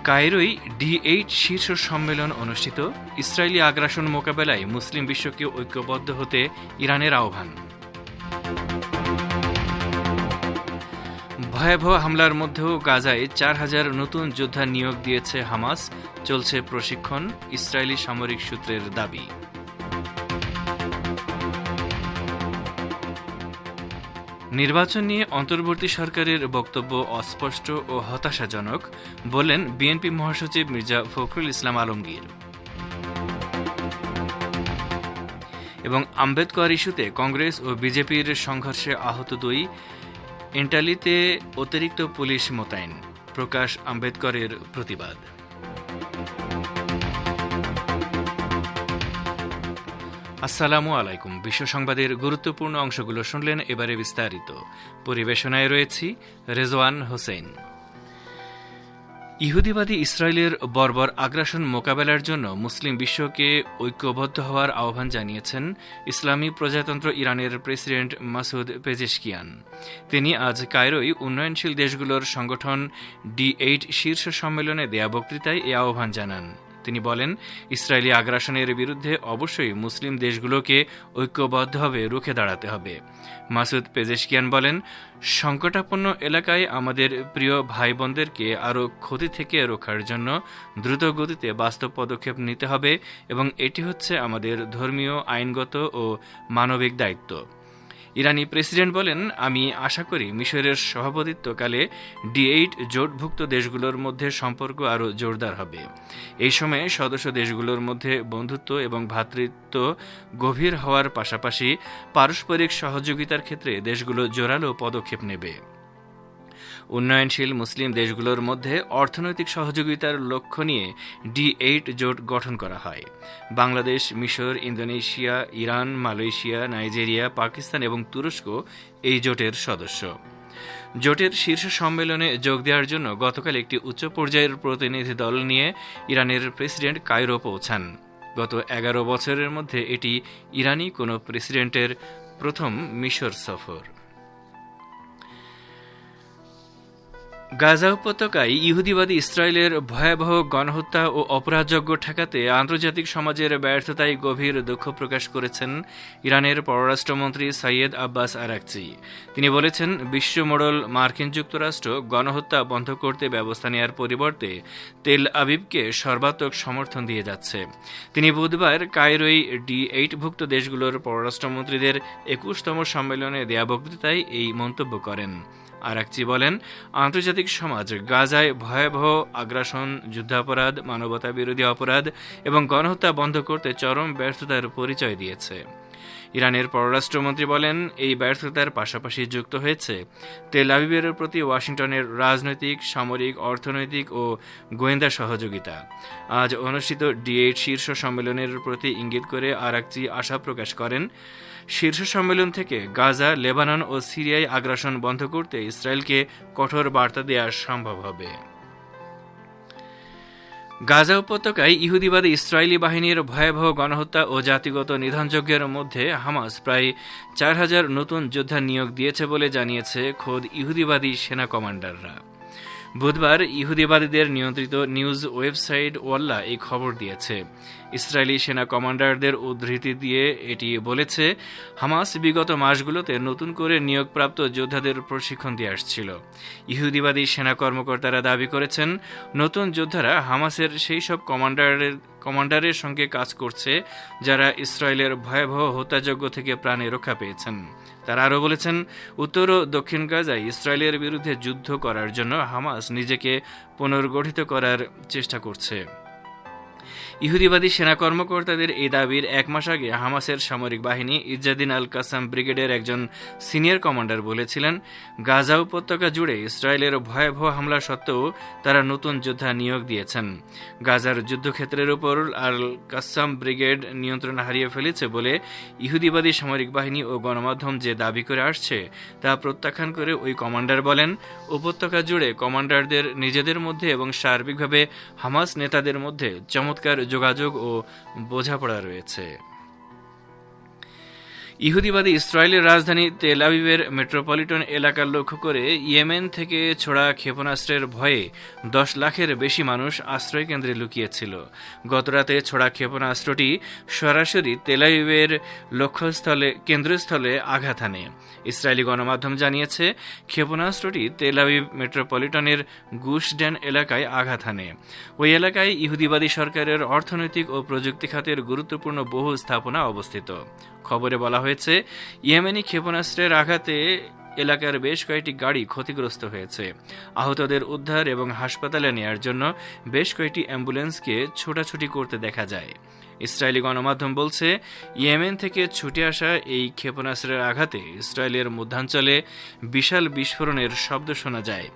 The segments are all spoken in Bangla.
কায়রোয় ডি8 শীর্ষ সম্মেলন অনুষ্ঠিত। ইসরায়েলি আগ্রাসন মোকাবেলায় মুসলিম বিশ্বকে ঐক্যবদ্ধ হতে ইরানের আহ্বান। ভয়াবহ হামলার মধ্যেও গাজায় ৪,০০০ নতুন যোদ্ধা নিয়োগ দিয়েছে হামাস। চলছে প্রশিক্ষণ, ইসরায়েলি সামরিক সূত্রের দাবি। নির্বাচন নিয়ে অন্তর্বর্তী সরকারের বক্তব্য অস্পষ্ট ও হতাশাজনক, বললেন বিএনপি মহাসচিব মির্জা ফখরুল ইসলাম আলমগীর। এবং আম্বেদকর ইস্যুতে কংগ্রেস ও বিজেপির সংঘর্ষে আহত ২, এন্টালিতে অতিরিক্ত পুলিশ মোতায়েন, প্রকাশ আম্বেদকরের প্রতিবাদ। আসসালামু আলাইকুম। বিশ্ব সংবাদের গুরুত্বপূর্ণ অংশগুলো শুনলেন, এবারে বিস্তারিত। পরিবেশনায় রয়েছি রেজওয়ান হোসেন। ইহুদিবাদী ইসরায়েলের বর্বর আগ্রাসন মোকাবেলার জন্য মুসলিম বিশ্বকে ঐক্যবদ্ধ হওয়ার আহ্বান জানিয়েছেন ইসলামী প্রজাতন্ত্র ইরানের প্রেসিডেন্ট মাসুদ পেজেশকিয়ান। তিনি আজ কায়রোয় উন্নয়নশীল দেশগুলোর সংগঠন ডি8 শীর্ষ সম্মেলনে দেয়া বক্তৃতায় এ আহ্বান জানান। তিনি বলেন, ইসরায়েলি আগ্রাসনের বিরুদ্ধে অবশ্যই মুসলিম দেশগুলোকে ঐক্যবদ্ধভাবে রুখে দাঁড়াতে হবে। মাসুদ পেজেশকিয়ান বলেন, সংকটাপন্ন এলাকায় আমাদের প্রিয় ভাই বোনদেরকে আরও ক্ষতি থেকে রক্ষার জন্য দ্রুত গতিতে বাস্তব পদক্ষেপ নিতে হবে এবং এটি হচ্ছে আমাদের ধর্মীয়, আইনগত ও মানবিক দায়িত্ব। ইরানি প্রেসিডেন্ট বলেন, আমি আশা করি মিশরের সভাপতিত্বকালে ডি8 জোটভুক্ত দেশগুলোর মধ্যে সম্পর্ক আরও জোরদার হবে। এই সময়ে সদস্য দেশগুলোর মধ্যে বন্ধুত্ব এবং ভ্রাতৃত্ব গভীর হওয়ার পাশাপাশি পারস্পরিক সহযোগিতার ক্ষেত্রে দেশগুলো জোরালো পদক্ষেপ নেবে। উন্নয়নশীল মুসলিম দেশগুলোর মধ্যে অর্থনৈতিক সহযোগিতার লক্ষ্য নিয়ে ডি8 জোট গঠন করা হয়। বাংলাদেশ, মিশর, Indonesia, Iran, Malaysia, Nigeria, Pakistan এবং তুরস্ক এই জোটের সদস্য। জোটের শীর্ষ সম্মেলনে যোগ দেওয়ার জন্য গতকাল একটি উচ্চ পর্যায়ের প্রতিনিধি দল নিয়ে ইরানের প্রেসিডেন্ট কায়রো পৌঁছান। গত ১১ বছরের মধ্যে এটি ইরানি কোনো প্রেসিডেন্টের প্রথম মিশর সফর। গাজা উপত্যকায় ইহুদিবাদী ইসরায়েলের ভয়াবহ গণহত্যা ও অপরাধযজ্ঞ ঠেকাতে আন্তর্জাতিক সমাজের ব্যর্থতায় গভীর দুঃখ প্রকাশ করেছেন ইরানের পররাষ্ট্রমন্ত্রী সাইয়েদ আব্বাস আরাকচি। তিনি বলেছেন, বিশ্বমোড়ল মার্কিন যুক্তরাষ্ট্র গণহত্যা বন্ধ করতে ব্যবস্থা নেওয়ার পরিবর্তে তেল আবিবকে সর্বাত্মক সমর্থন দিয়ে যাচ্ছে। তিনি বুধবার কায়রোয় ডি8ভুক্ত দেশগুলোর পররাষ্ট্রমন্ত্রীদের ২১তম সম্মেলনে দেয়া বক্তৃতায় এই মন্তব্য করেন। আরাকচি বলেন, আন্তর্জাতিক সমাজ গাজায় ভয়াবহ আগ্রাসন, যুদ্ধাপরাধ, মানবতা বিরোধী অপরাধ এবং গণহত্যা বন্ধ করতে চরম ব্যর্থতার পরিচয় দিয়েছে। ইরানের পররাষ্ট্রমন্ত্রী বলেন, এই ব্যর্থতার পাশাপাশি যুক্ত হয়েছে তেল আবিবের প্রতি ওয়াশিংটনের রাজনৈতিক, সামরিক, অর্থনৈতিক ও গোয়েন্দা সহযোগিতা। আজ অনুষ্ঠিত ডি8 শীর্ষ সম্মেলনের প্রতি ইঙ্গিত করে আরাকচি আশা প্রকাশ করেন, শীর্ষ সম্মেলন থেকে গাজা, লেবানন ও সিরিয়ায় আগ্রাসন বন্ধ করতে ইসরায়েলকে কঠোর বার্তা দেওয়া সম্ভব হবে। গাজা উপত্যকায় ইহুদিবাদী ইসরায়েলি বাহিনীর ভয়াবহ গণহত্যা ও জাতিগত নিধনযজ্ঞের মধ্যে হামাস প্রায় ৪,০০০ নতুন যোদ্ধা নিয়োগ দিয়েছে বলে জানিয়েছে খোদ ইহুদিবাদী সেনা কমান্ডাররা। বুধবার ইহুদিবাদীদের নিয়ন্ত্রিত নিউজ ওয়েবসাইট ওয়াল্লা এই খবর দিয়েছে। ইসরায়েলি সেনা কমান্ডারদের উদ্ধৃতি দিয়ে এটি বলেছে, হামাস বিগত মাসগুলোতে নতুন করে নিয়োগপ্রাপ্ত যোদ্ধাদের প্রশিক্ষণ দিয়ে আসছিল। ইহুদিবাদী সেনা কর্মকর্তারা দাবি করেছেন, নতুন যোদ্ধারা হামাসের সেই সব কমান্ডারের সঙ্গে কাজ করছে যারা ইসরায়েলের ভয়াবহ হত্যাযজ্ঞ থেকে প্রাণে রক্ষা পেয়েছেন। তারা আরও বলেছেন, উত্তর ও দক্ষিণ গাজায় ইসরায়েলের বিরুদ্ধে যুদ্ধ করার জন্য হামাস নিজেকে পুনর্গঠিত করার চেষ্টা করছে। ইহুদিবাদী সেনা কর্মকর্তাদের এই দাবির ১ মাস আগে হামাসের সামরিক বাহিনী ইজ্জাদিন আল কাসাম ব্রিগেডের একজন সিনিয়র কমান্ডার বলেছিলেন, গাজা উপত্যকা জুড়ে ইসরায়েলের ভয়াবহ হামলা সত্ত্বেও তারা নতুন যোদ্ধা নিয়োগ দিয়েছেন। গাজার যুদ্ধক্ষেত্রের উপর আল কাসাম ব্রিগেড নিয়ন্ত্রণ হারিয়ে ফেলেছে বলে ইহুদিবাদী সামরিক বাহিনী ও গণমাধ্যম যে দাবি করে আসছে তা প্রত্যাখ্যান করে ওই কমান্ডার বলেন, উপত্যকা জুড়ে কমান্ডারদের নিজেদের মধ্যে এবং সার্বিকভাবে হামাস নেতাদের মধ্যে চমৎকার যোগাযোগ ও বোঝাপড়া রয়েছে। ইহুদিবাদী ইসরায়েলের রাজধানী তেল আবিবের মেট্রোপলিটন এলাকা লক্ষ্য করে ইয়েমেন থেকে ছোড়া ক্ষেপণাস্ত্রের ভয়ে 10 লাখের বেশি মানুষ আশ্রয়কেন্দ্রে লুকিয়েছিল। গতরাতে ছোড়া ক্ষেপণাস্ত্রটি সরাসরি তেল আবিবের কেন্দ্রস্থলে আঘাত হানে। ইসরায়েলি গণমাধ্যম জানিয়েছে, ক্ষেপণাস্ত্রটি তেল আবিব মেট্রোপলিটনের গুশডেন এলাকায় আঘাত হানে। ওই এলাকায় ইহুদিবাদী সরকারের অর্থনৈতিক ও প্রযুক্তি খাতের গুরুত্বপূর্ণ বহু স্থাপনা অবস্থিত। খবরে বলা হয়েছে, ইয়েমেনি ক্ষেপণাস্ত্রের আঘাতে এলাকার বেশ কয়েকটি গাড়ি ক্ষতিগ্রস্ত হয়েছে। আহতদের উদ্ধার এবং হাসপাতালে নেয়ার জন্য বেশ কয়েকটি অ্যাম্বুলেন্সকে ছোটাছুটি করতে দেখা যায়। ইসরায়েলি গণমাধ্যম বলছে, ইয়েমেন থেকে ছুটে আসা এই ক্ষেপণাস্ত্রের আঘাতে ইসরায়েলের মধ্যাঞ্চলে বিশাল বিস্ফোরণের শব্দ শোনা যায়।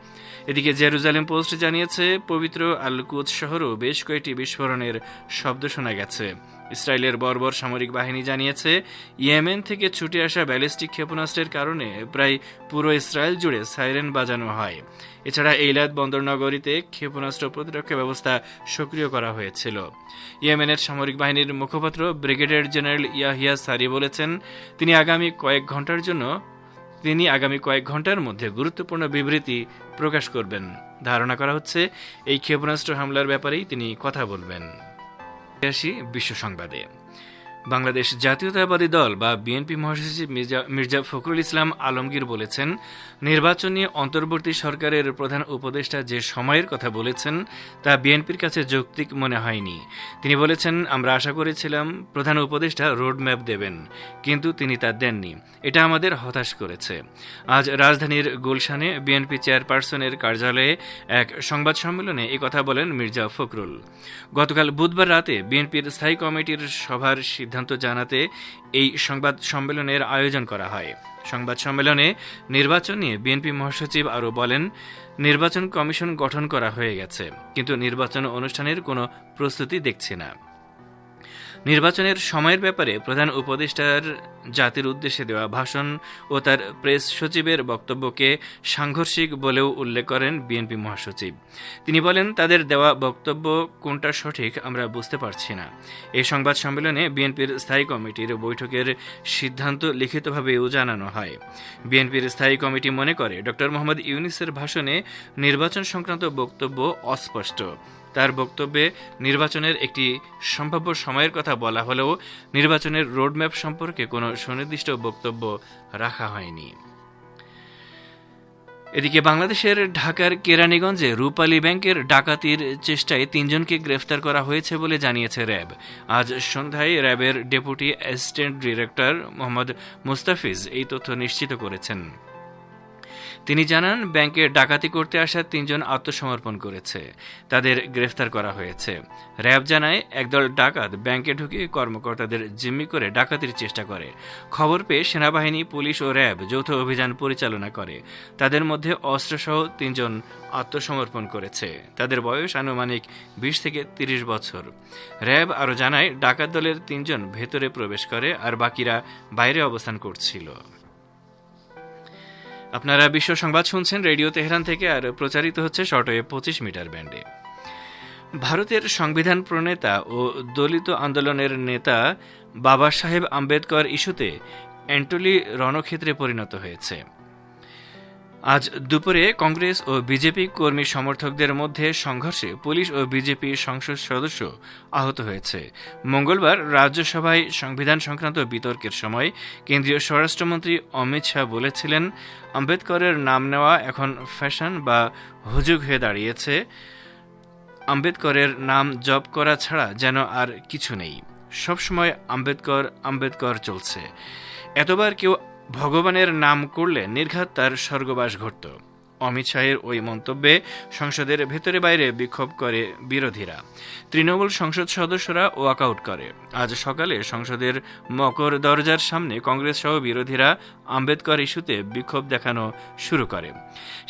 এদিকে জেরুজালেম পোস্ট জানিয়েছে, পবিত্র আল কুদস শহরেও বেশ কয়েকটি বিস্ফোরণের শব্দ শোনা গেছে। ইসরায়েলের বর্বর সামরিক বাহিনী জানিয়েছে, ইয়েমেন থেকে ছুটে আসা ব্যালিস্টিক ক্ষেপণাস্ত্রের কারণে প্রায় পুরো ইসরায়েল জুড়ে সাইরেন বাজানো হয়। এছাড়া এইলাদ বন্দরনগরীতে ক্ষেপণাস্ত্র প্রতিরক্ষা ব্যবস্থা সক্রিয় করা হয়েছিল। ইয়েমেনের সামরিক বাহিনীর মুখপাত্র ব্রিগেডিয়ার জেনারেল ইয়াহিয়া সারি বলেছেন, তিনি আগামী কয়েক ঘন্টার মধ্যে গুরুত্বপূর্ণ বিবৃতি প্রকাশ করবেন। ধারণা করা হচ্ছে, এই ক্ষেপণাস্ত্র হামলার ব্যাপারেই তিনি কথা বলবেন। বিশ্ব সংবাদে, বাংলাদেশ জাতীয়তাবাদী দল বা বিএনপি মহাসচিব মির্জা ফখরুল ইসলাম আলমগীর বলেছেন, নির্বাচনী অন্তর্বর্তী সরকারের প্রধান উপদেষ্টা যে সময়ের কথা বলেছেন তা বিএনপির কাছে যৌক্তিক মনে হয়নি। তিনি বলেছেন, আমরা আশা করেছিলাম প্রধান উপদেষ্টা রোডম্যাপ দেবেন, কিন্তু তিনি তা দেননি। এটা আমাদের হতাশ করেছে। আজ রাজধানীর গুলশানে বিএনপি চেয়ারপারসনের কার্যালয়ে এক সংবাদ সম্মেলনে কথা বলেন মির্জা ফখরুল। গতকাল বুধবার রাতে বিএনপির স্থায়ী কমিটির সভার সিদ্ধান্ত জানাতে এই সংবাদ সম্মেলনের আয়োজন করা হয়। সংবাদ সম্মেলনে নির্বাচন নিয়ে বিএনপি মহাসচিব আরও বলেন, নির্বাচন কমিশন গঠন করা হয়ে গেছে, কিন্তু নির্বাচন অনুষ্ঠানের কোনো প্রস্তুতি দেখছি না। নির্বাচনের সময়ের ব্যাপারে প্রধান উপদেষ্টার জাতির উদ্দেশ্যে দেওয়া ভাষণ ও তার প্রেস সচিবের বক্তব্যকে সাংঘর্ষিক বলেও উল্লেখ করেন বিএনপি মহাসচিব। তিনি বলেন, তাদের দেওয়া বক্তব্য কোনটা সঠিক আমরা বুঝতে পারছি না। এই সংবাদ সম্মেলনে বিএনপির স্থায়ী কমিটির বৈঠকের সিদ্ধান্ত লিখিতভাবেও জানানো হয়। বিএনপির স্থায়ী কমিটি মনে করে, ড. মোহাম্মদ ইউনূসের ভাষণে নির্বাচন সংক্রান্ত বক্তব্য অস্পষ্ট। তার বক্তব্যে নির্বাচনের একটি সম্ভাব্য সময়ের কথা বলা হলেও নির্বাচনের রোডম্যাপ সম্পর্কে কোনো সুনির্দিষ্ট বক্তব্য রাখা হয়নি। এদিকে বাংলাদেশের ঢাকার কেরানীগঞ্জে রূপালী ব্যাংকের ডাকাতির চেষ্টায় 3 জনকে গ্রেফতার করা হয়েছে বলে জানিয়েছে র্যাব। আজ সন্ধ্যায় র্যাবের deputy assistant director Mohammad Mustafiz এই তথ্য নিশ্চিত করেছেন। তিনি জানান, ব্যাংকে ডাকাতি করতে আসা 3 জন আত্মসমর্পণ করেছে, তাদের গ্রেফতার করা হয়েছে। র্যাব জানায়, একদল ডাকাত ব্যাংকে ঢুকে কর্মকর্তাদের জিম্মি করে ডাকাতির চেষ্টা করে। খবর পেয়ে সেনাবাহিনী, পুলিশ ও র্যাব যৌথ অভিযান পরিচালনা করে। তাদের মধ্যে অস্ত্রসহ 3 জন আত্মসমর্পণ করেছে। তাদের বয়স আনুমানিক 20 থেকে 30 বছর। র্যাব আরও জানায়, ডাকাত দলের 3 জন ভেতরে প্রবেশ করে আর বাকিরা বাইরে অবস্থান করছিল। আপনারা বিশ্ব সংবাদ শুনছেন রেডিও তেহরান থেকে, আর প্রচারিত হচ্ছে শর্টওয়েভ 25 মিটার ব্যান্ডে। ভারতের সংবিধান প্রণেতা ও দলিত আন্দোলনের নেতা বাবা সাহেব আম্বেদকর ইস্যুতে অ্যান্টলি রণক্ষেত্রে পরিণত হয়েছে। আজ দুপুরে কংগ্রেস ও বিজেপি কর্মী সমর্থকদের মধ্যে সংঘর্ষে পুলিশ ও বিজেপি সংসদ সদস্য আহত হয়েছে। মঙ্গলবার রাজ্যসভায় সংবিধান সংক্রান্ত বিতর্কের সময় কেন্দ্রীয় স্বরাষ্ট্রমন্ত্রী অমিত শাহ বলেছিলেন, আম্বেদকরের নাম নেওয়া এখন ফ্যাশন বা হুজুগ হয়ে দাঁড়িয়েছে। আম্বেদকরের নাম জপ করা ছাড়া যেন আর কিছু নেই। সবসময় আম্বেদকর আম্বেদকর চলছে। এতবার কেউ ভগবানের নাম করলে নির্ঘাত তার স্বর্গবাস ঘটত। অমিত শাহের ওই মন্তব্যে সংসদের ভেতরে বাইরে বিক্ষোভ করে বিরোধীরা। তৃণমূল সংসদ সদস্যরা ওয়াকআউট করে। আজ সকালে সংসদের মকর দরজার সামনে কংগ্রেস সহ বিরোধীরা আম্বেদকর ইস্যুতে বিক্ষোভ দেখানো শুরু করে।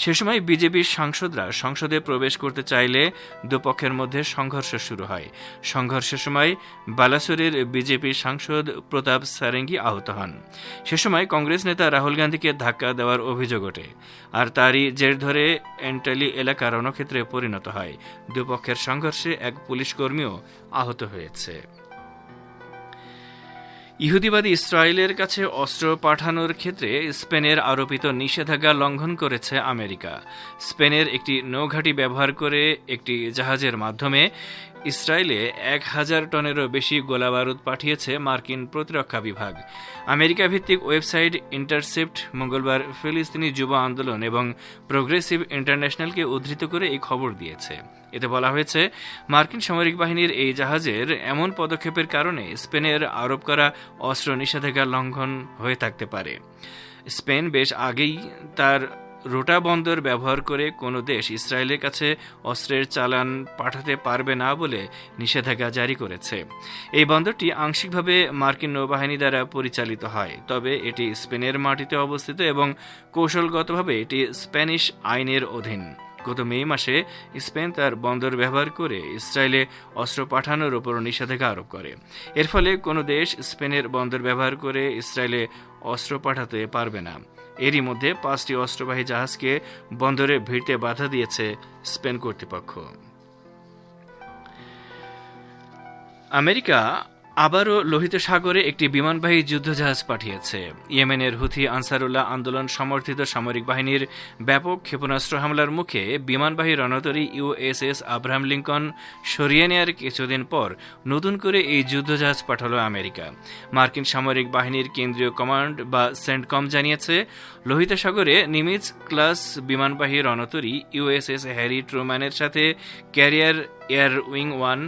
সে সময় বিজেপির সাংসদরা সংসদে প্রবেশ করতে চাইলে দুপক্ষের মধ্যে সংঘর্ষ শুরু হয়। সংঘর্ষের সময় বালাসোরের বিজেপি সাংসদ প্রতাপ সারেঙ্গি আহত হন। সে সময় কংগ্রেস নেতা রাহুল গান্ধীকে ধাক্কা দেওয়ার অভিযোগ ওঠে, আর তারই জের ধরে এন্টালি এলাকা রণক্ষেত্রে পরিণত হয়। দুপক্ষের সংঘর্ষে এক পুলিশ কর্মীও আহত হয়েছে। ইহুদিবাদী ইসরায়েলের কাছে অস্ত্র পাঠানোর ক্ষেত্রে স্পেনের আরোপিত নিষেধাজ্ঞা লঙ্ঘন করেছে আমেরিকা। স্পেনের একটি নৌঘাঁটি ব্যবহার করে একটি জাহাজের মাধ্যমে ইসরায়েলে 1000 টনেরও বেশি গোলাবারুদ পাঠিয়েছে মার্কিন প্রতিরক্ষা বিভাগ। আমেরিকা ভিত্তিক ওয়েবসাইট ইন্টারসেপ্ট মঙ্গলবার ফিলিস্তিনি যুব আন্দোলন এবং প্রোগ্রেসিভ ইন্টারন্যাশনালকে উদ্ধৃত করে এই খবর দিয়েছে। এতে বলা হয়েছে, মার্কিন সামরিক বাহিনীর এই জাহাজের এমন পদক্ষেপের কারণে স্পেনের আরোপ করা অস্ত্র নিষেধাজ্ঞা লঙ্ঘন হয়ে থাকতে পারে। স্পেন বেশ আগেই তার রোটা বন্দর ব্যবহার করে কোনো দেশ ইসরায়েলের কাছে অস্ত্রের চালান পাঠাতে পারবে না বলে নিষেধাজ্ঞা জারি করেছে। এই বন্দরটি আংশিকভাবে মার্কিন নৌবাহিনী দ্বারা পরিচালিত হয়, তবে এটি স্পেনের মাটিতে অবস্থিত এবং কৌশলগতভাবে এটি স্প্যানিশ আইনের অধীন। গত মে মাসে স্পেন তার বন্দর ব্যবহার করে ইসরায়েলে অস্ত্র পাঠানোর উপর নিষেধাজ্ঞা আরোপ করে। এর ফলে কোনো দেশ স্পেনের বন্দর ব্যবহার করে ইসরায়েলে অস্ত্র পাঠাতে পারবে না। এরই মধ্যে 5টি অস্ত্রবাহী জাহাজকে বন্দরে ভিড়তে বাধা দিয়েছে স্পেন কর্তৃপক্ষ। আমেরিকা আবারও লোহিত সাগরে একটি বিমানবাহী যুদ্ধজাহাজ পাঠিয়েছে। ইয়েমেনের হুথি আনসারুল্লাহ আন্দোলন সমর্থিত সামরিক বাহিনীর ব্যাপক ক্ষেপণাস্ত্র হামলার মুখে বিমানবাহী রণতরী ইউএসএস আব্রাহাম লিঙ্কন সরিয়ে নেয়ার কিছুদিন পর নতুন করে এই যুদ্ধজাহাজ পাঠালো আমেরিকা। মার্কিন সামরিক বাহিনীর কেন্দ্রীয় কমান্ড বা সেন্টকম জানিয়েছে, লোহিত সাগরে নিমিটজ ক্লাস বিমানবাহী রণতরী ইউএসএস হ্যারি ট্রুম্যানের সাথে ক্যারিয়ার এয়ার উইং 1,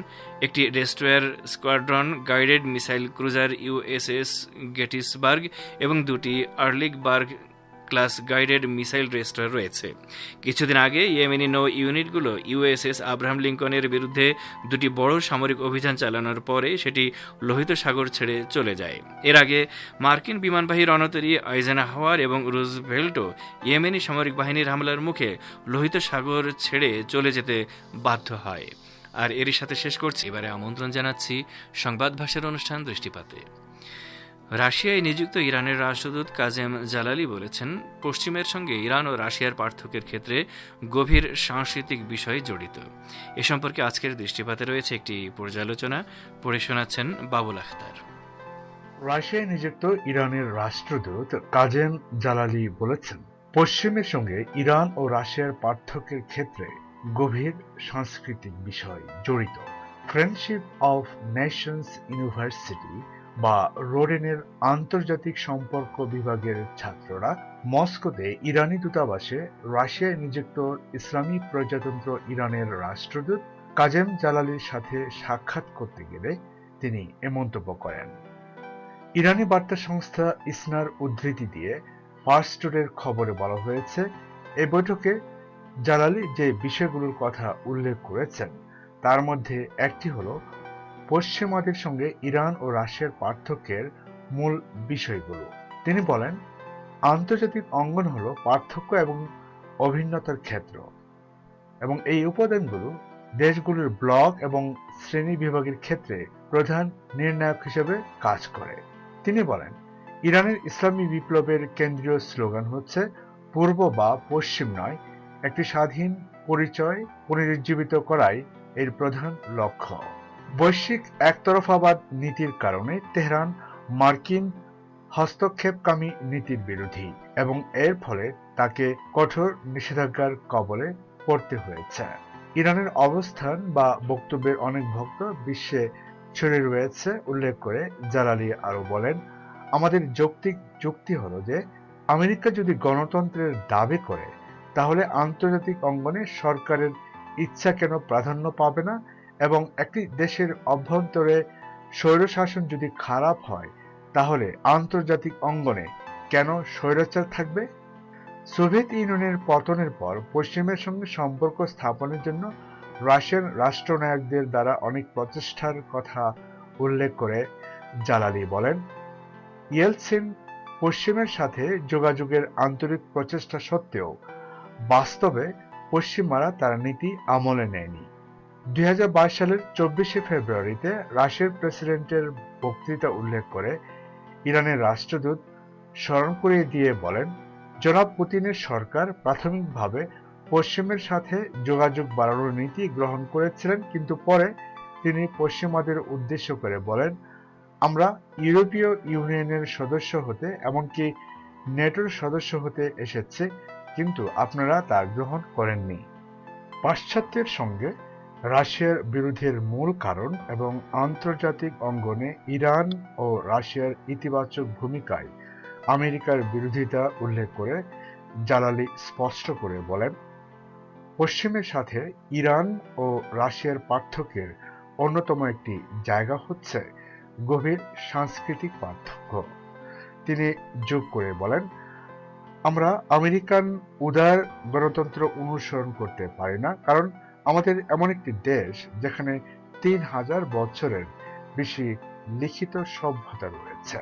একটি destroyer squadron, guided missile cruiser USS Gettysburg এবং 2টি আর্লিকবার্গ ক্লাস গাইডেড মিসাইল ডেস্ট্রয়ার রয়েছে। কিছুদিন আগে ইয়েমেনি নৌ ইউনিটগুলো ইউএসএস আব্রাহাম লিঙ্কনের বিরুদ্ধে 2টি বড় সামরিক অভিযান চালানোর পরে সেটি লোহিত সাগর ছেড়ে চলে যায়। এর আগে মার্কিন বিমানবাহী রণতরী আইজেনহাওয়ার এবং রুজভেল্টও ইয়েমেনি সামরিক বাহিনীর হামলার মুখে লোহিত সাগর ছেড়ে চলে যেতে বাধ্য হয়। আর এরই সাথে শেষ করছি, এবারে আমন্ত্রণ জানাচ্ছি সংবাদ ভাষার অনুষ্ঠান দৃষ্টিপাতে। রাশিয়ায় নিযুক্ত ইরানের রাষ্ট্রদূত কাজেম জালালি বলেছেন, পশ্চিমের সঙ্গে ইরান ও রাশিয়ার পার্থক্যের ক্ষেত্রে গভীর সাংস্কৃতিক বিষয় জড়িত। এ সম্পর্কে আজকের দৃষ্টিপাতে রয়েছে একটি পর্যালোচনা, পড়ে শোনাচ্ছেন বাবুল আখতার। রাশিয়ায় নিযুক্ত ইরানের রাষ্ট্রদূত কাজেম জালালি বলেছেন, পশ্চিমের সঙ্গে ইরান ও রাশিয়ার পার্থক্যের ক্ষেত্রে গভীর সাংস্কৃতিক বিষয় জড়িত। ফ্রেন্ডশিপ অফ নেশনস ইউনিভার্সিটি বা রোডেনের আন্তর্জাতিক সম্পর্ক বিভাগের ছাত্ররা মস্কোতে ইরানি দূতাবাসে রাশিয়ায় নিযুক্ত ইসলামী প্রজাতন্ত্র ইরানের রাষ্ট্রদূত কাজেম জালালির সাথে সাক্ষাৎ করতে গেলে তিনি এ মন্তব্য করেন। ইরানি বার্তা সংস্থা ইসনার উদ্ধৃতি দিয়ে ফার্স্টের খবরে বলা হয়েছে, এই বৈঠকে জালালি যে বিষয়গুলোর কথা উল্লেখ করেছেন তার মধ্যে একটি হল পশ্চিমাদের সঙ্গে ইরান ও রাশিয়ার পার্থক্যের মূল বিষয়গুলো। তিনি বলেন, আন্তর্জাতিক অঙ্গন হল পার্থক্য এবং অভিন্নতার ক্ষেত্র এবং এই উপাদানগুলো দেশগুলোর ব্লক এবং শ্রেণী বিভাগের ক্ষেত্রে প্রধান নির্ণায়ক হিসেবে কাজ করে। তিনি বলেন, ইরানের ইসলামী বিপ্লবের কেন্দ্রীয় স্লোগান হচ্ছে পূর্ব বা পশ্চিম নয়, একটি স্বাধীন পরিচয় পুনরুজ্জীবিত করাই এর প্রধান লক্ষ্য। বৈশ্বিক একতরফাবাদ নীতির কারণে তেহরান মার্কিন হস্তক্ষেপকামী নীতির বিরোধী এবং এর ফলে তাকে কঠোর নিষেধাজ্ঞার কবলে পড়তে হয়েছে। ইরানের অবস্থান বা বক্তব্যের অনেক ভক্ত বিশ্বে ছড়িয়ে রয়েছে উল্লেখ করে জালালি আরো বলেন, আমাদের যৌক্তিক যুক্তি হলো যে আমেরিকা যদি গণতন্ত্রের দাবি করে তাহলে আন্তর্জাতিক অঙ্গনে সরকারের ইচ্ছা কেন প্রাধান্য পাবে না, এবং একটি দেশের অভ্যন্তরে স্বৈরশাসন যদি খারাপ হয় তাহলে আন্তর্জাতিক অঙ্গনে কেন স্বৈরাচার থাকবে। সোভিয়েত ইউনিয়নের পতনের পর পশ্চিমের সঙ্গে সম্পর্ক স্থাপনের জন্য রাশিয়ান রাষ্ট্রনায়কদের দ্বারা অনেক প্রচেষ্টার কথা উল্লেখ করে জালালি বলেন, ইয়েলসিন পশ্চিমের সাথে যোগাযোগের আন্তরিক প্রচেষ্টা সত্ত্বেও বাস্তবে পশ্চিমারা তার নীতি আমলে নেয়নি। 2022 সালের 24শে ফেব্রুয়ারিতে রাশিয়ার প্রেসিডেন্টের বক্তৃতা উল্লেখ করে ইরানের রাষ্ট্রদূত স্মরণ করিয়ে দিয়ে বলেন, জনাব পুতিনের সরকার প্রাথমিকভাবে পশ্চিমের সাথে যোগাযোগ বাড়ানোর নীতি গ্রহণ করেছিলেন, কিন্তু পরে তিনি পশ্চিমাদের উদ্দেশ্য করে বলেন, আমরা ইউরোপীয় ইউনিয়নের সদস্য হতে, এমনকি নেটোর সদস্য হতে এসেছে, কিন্তু আপনারা তা গ্রহণ করেননি। পাশ্চাত্যের সঙ্গে রাশিয়ার বিরোধের মূল কারণ এবং আন্তর্জাতিক অঙ্গনে ইরান ও রাশিয়ার ইতিবাচক ভূমিকায় আমেরিকার বিরোধিতা উল্লেখ করে জালালি স্পষ্ট করে বলেন, পশ্চিমের সাথে ইরান ও রাশিয়ার পার্থক্যের অন্যতম একটি জায়গা হচ্ছে গভীর সাংস্কৃতিক পার্থক্য। তিনি যোগ করে বলেন, আমরা আমেরিকান উদার গণতন্ত্র অনুসরণ করতে পারি না, কারণ আমাদের এমন একটি দেশ যেখানে 3000 বছরের বেশি লিখিত সভ্যতা রয়েছে।